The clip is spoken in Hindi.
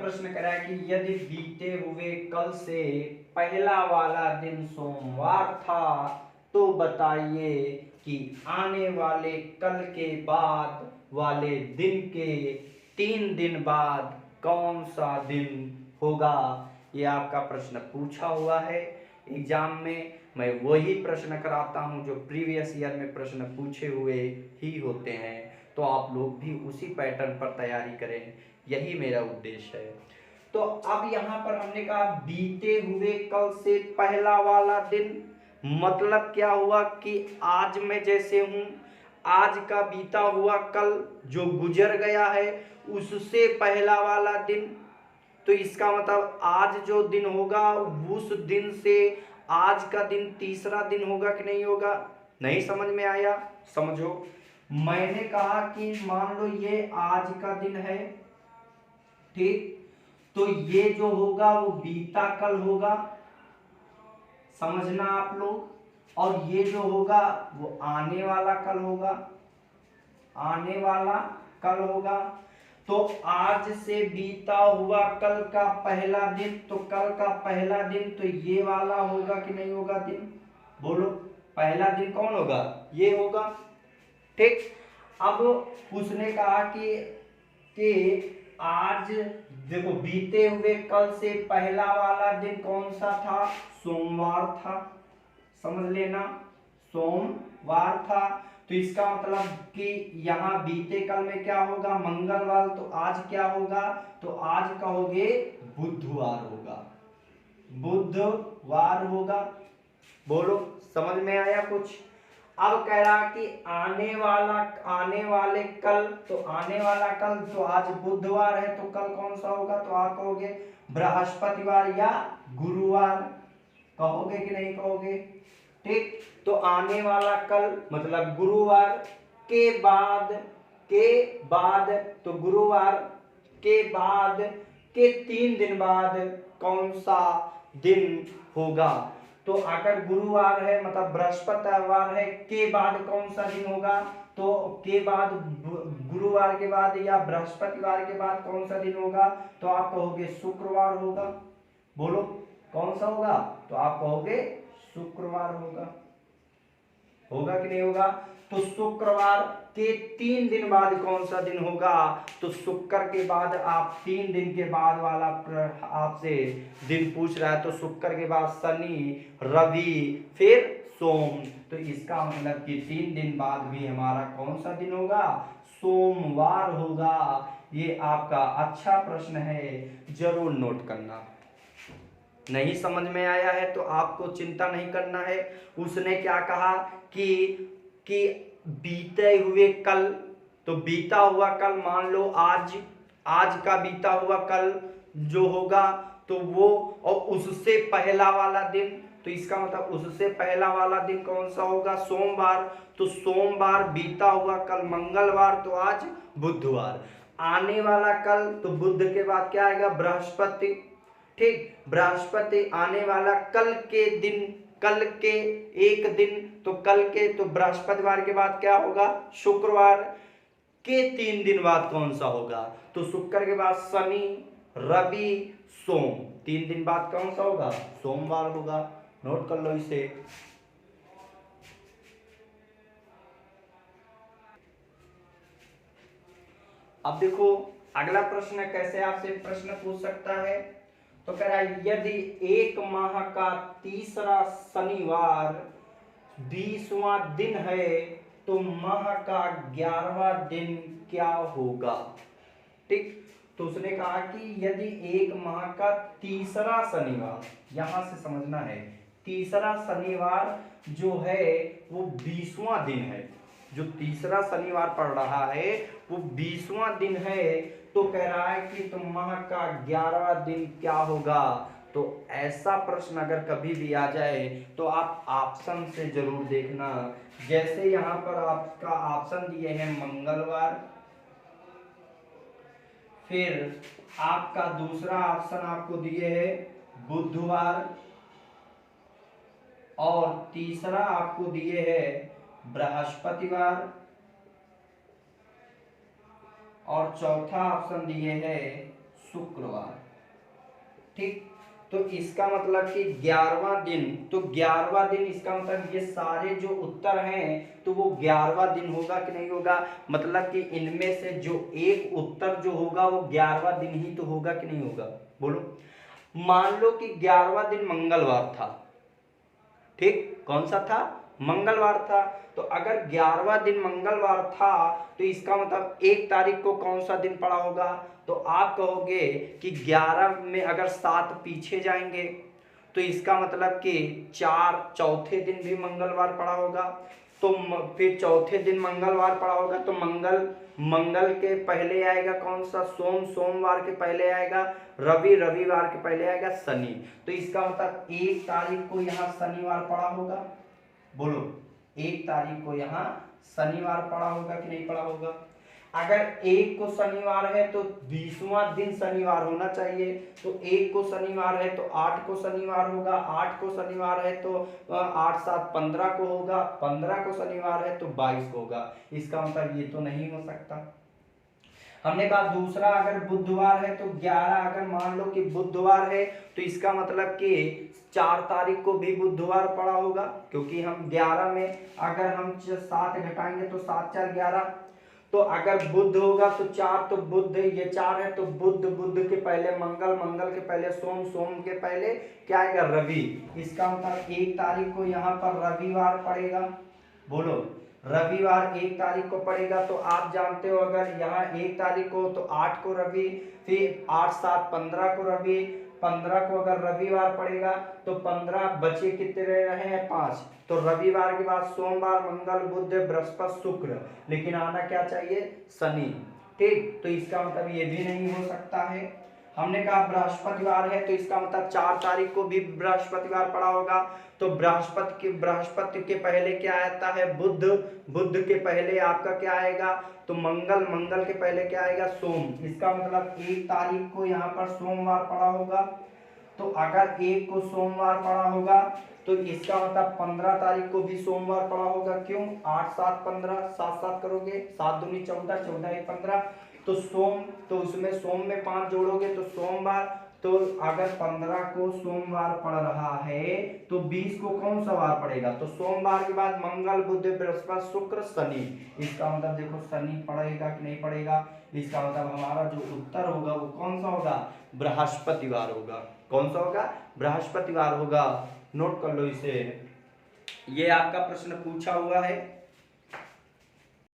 प्रश्न करा कि यदि बीते हुए कल से पहला वाला दिन सोमवार था तो बताइए कि आने वाले कल के बाद वाले दिन के 3 दिन बाद कौन सा दिन होगा। ये आपका प्रश्न पूछा हुआ है एग्जाम में। मैं वही प्रश्न कराता हूं जो प्रीवियस ईयर में प्रश्न पूछे हुए ही होते हैं, तो आप लोग भी उसी पैटर्न पर तैयारी करें, यही मेरा उद्देश्य है। तो अब यहाँ पर हमने कहा बीते हुए कल से पहला वाला दिन, मतलब क्या हुआ कि आज मैं जैसे हूं, आज का बीता हुआ कल जो गुजर गया है उससे पहला वाला दिन, तो इसका मतलब आज जो दिन होगा उस दिन से आज का दिन तीसरा दिन होगा कि नहीं होगा। नहीं समझ में आया? समझो, मैंने कहा कि मान लो ये आज का दिन है, ठीक, तो ये जो होगा वो बीता कल होगा, समझना आप लोग, और ये जो होगा वो आने वाला कल होगा, आने वाला कल होगा। तो आज से बीता हुआ कल का पहला दिन, तो कल का पहला दिन तो ये वाला होगा कि नहीं होगा दिन, बोलो पहला दिन कौन होगा, ये होगा, ठीक। अब उसने कहा कि आज देखो बीते हुए कल से पहला वाला दिन कौन सा था, सोमवार था, समझ लेना सोमवार था। तो इसका मतलब कि यहाँ बीते कल में क्या होगा, मंगलवार, तो आज क्या होगा, तो आज कहोगे बुधवार होगा, बुधवार होगा। बोलो समझ में आया कुछ। अब कह रहा कि आने वाले कल, तो आने वाला कल, तो आज बुधवार है तो कल कौन सा होगा, तो आप कहोगे बृहस्पतिवार या गुरुवार, कहोगे कि नहीं कहोगे, ठीक। तो आने वाला कल मतलब गुरुवार के बाद तो गुरुवार के बाद के 3 दिन बाद कौन सा दिन होगा। तो अगर गुरुवार है मतलब बृहस्पतिवार है, के बाद कौन सा दिन होगा, तो के बाद गुरुवार के बाद या बृहस्पतिवार के बाद कौन सा दिन होगा, तो आप कहोगे शुक्रवार होगा। बोलो कौन सा होगा, तो आप कहोगे शुक्रवार होगा, होगा कि नहीं होगा। तो शुक्रवार के 3 दिन बाद कौन सा दिन होगा, तो शुक्र के बाद आप 3 दिन के बाद वाला आपसे दिन पूछ रहा है, तो शुक्र के बाद शनि, रवि, फिर सोम, तो इसका मतलब कि 3 दिन बाद भी हमारा कौन सा दिन होगा, सोमवार होगा। ये आपका अच्छा प्रश्न है, जरूर नोट करना। नहीं समझ में आया है तो आपको चिंता नहीं करना है। उसने क्या कहा कि बीते हुए कल, तो बीता हुआ कल मान लो आज का बीता हुआ कल जो होगा तो वो, और उससे पहला वाला दिन, तो इसका मतलब उससे पहला वाला दिन कौन सा होगा, सोमवार, तो सोमवार बीता हुआ कल मंगलवार, तो आज बुधवार। आने वाला कल, तो बुध के बाद क्या आएगा, बृहस्पति, ठीक, बृहस्पति आने वाला कल के दिन, कल के एक दिन, तो कल के, तो बृहस्पतिवार के बाद क्या होगा, शुक्रवार के 3 दिन बाद कौन सा होगा, तो शुक्र के बाद शनि, रवि, सोम, 3 दिन बाद कौन सा होगा, सोमवार होगा। नोट कर लो इसे। अब देखो अगला प्रश्न कैसे आपसे प्रश्न पूछ सकता है, तो कह रहा है यदि एक माह का तीसरा शनिवार 20वां दिन है तो माह का 11वां दिन क्या होगा, ठीक। तो उसने कहा कि यदि एक माह का तीसरा शनिवार, यहां से समझना है, तीसरा शनिवार जो है वो 20वां दिन है, जो तीसरा शनिवार पड़ रहा है वो 20वां दिन है, तो कह रहा है कि तो माह का 11वां दिन क्या होगा। तो ऐसा प्रश्न अगर कभी भी आ जाए तो आप ऑप्शन से जरूर देखना। जैसे यहां पर आपका ऑप्शन दिए हैं मंगलवार, फिर आपका दूसरा ऑप्शन आपको दिए है बुधवार, और तीसरा आपको दिए है बृहस्पतिवार, और चौथा ऑप्शन दिए है शुक्रवार। ठीक, तो इसका मतलब कि 11वां दिन, तो 11वां दिन इसका मतलब ये सारे जो उत्तर हैं तो वो 11वां दिन होगा कि नहीं होगा, मतलब कि इनमें से जो एक उत्तर जो होगा वो 11वां दिन ही तो होगा कि नहीं होगा, बोलो। मान लो कि 11वां दिन मंगलवार था, ठीक, कौन सा था, मंगलवार था। तो अगर 11वां दिन मंगलवार था तो इसका मतलब 1 तारीख को कौन सा दिन पड़ा होगा, तो आप कहोगे कि 11 में अगर 7 पीछे जाएंगे तो इसका मतलब कि 4 चौथे दिन भी मंगलवार पड़ा होगा। तो फिर चौथे दिन मंगलवार पड़ा होगा तो मंगल के पहले आएगा कौन सा, सोमवार के पहले आएगा रविवार के पहले आएगा शनि। तो इसका मतलब 1 तारीख को यहाँ शनिवार पड़ा होगा, बोलो 1 तारीख को यहाँ शनिवार पड़ा होगा कि नहीं पड़ा होगा। अगर 1 को शनिवार है तो 20वां दिन शनिवार होना चाहिए, तो 1 को शनिवार है तो 8 को शनिवार होगा, 8 को शनिवार है तो 8 7 15 को होगा, 15 को शनिवार है तो 22 को होगा। इसका मतलब ये तो नहीं हो सकता। हमने कहा दूसरा, अगर बुधवार है तो 11, अगर मान लो कि बुधवार है तो इसका मतलब कि 4 तारीख को भी बुधवार पड़ा होगा, क्योंकि हम 11 में अगर हम 7 घटाएंगे तो 7 4 11। तो अगर बुध होगा तो 4, तो बुध ये 4 है तो बुध के पहले मंगल के पहले सोम के पहले क्या आएगा, रवि। इसका मतलब 1 तारीख को यहाँ पर रविवार पड़ेगा, बोलो रविवार 1 तारीख को पड़ेगा। तो आप जानते हो अगर यहाँ 1 तारीख को तो 8 को रवि, फिर 8 7 15 को रवि, 15 को अगर रविवार पड़ेगा तो 15 बचे कितने रहे हैं, 5। तो रविवार के बाद सोमवार मंगल बुध बृहस्पति शुक्र, लेकिन आना क्या चाहिए, शनि। ठीक, तो इसका मतलब ये भी नहीं हो सकता है। हमने कहा बृहस्पतिवार है तो इसका मतलब 4 तारीख को भी बृहस्पतिवार पड़ा होगा। तो बृहस्पति के पहले क्या आता है, बुध के पहले आपका क्या आएगा, तो मंगल के पहले क्या आएगा, सोम। इसका मतलब 1 तारीख को यहाँ पर सोमवार पड़ा होगा। तो अगर 1 को सोमवार पड़ा होगा तो इसका मतलब 15 तारीख को भी सोमवार पड़ा होगा। क्यों, 8 7 15, 7 7 करोगे 7 दूनी 14, 14 1 15, तो सोम, तो उसमें सोम में 5 जोड़ोगे तो सोमवार। तो अगर 15 को सोमवार पड़ रहा है तो 20 को कौन सा वार पड़ेगा, तो सोमवार के बाद मंगल बुध बृहस्पति शुक्र शनि। इसका मतलब देखो शनि पड़ेगा कि नहीं पड़ेगा। इसका मतलब हमारा जो उत्तर होगा वो कौन सा होगा, बृहस्पतिवार होगा। कौन सा होगा, बृहस्पतिवार होगा। नोट कर लो इसे, ये आपका प्रश्न पूछा हुआ है।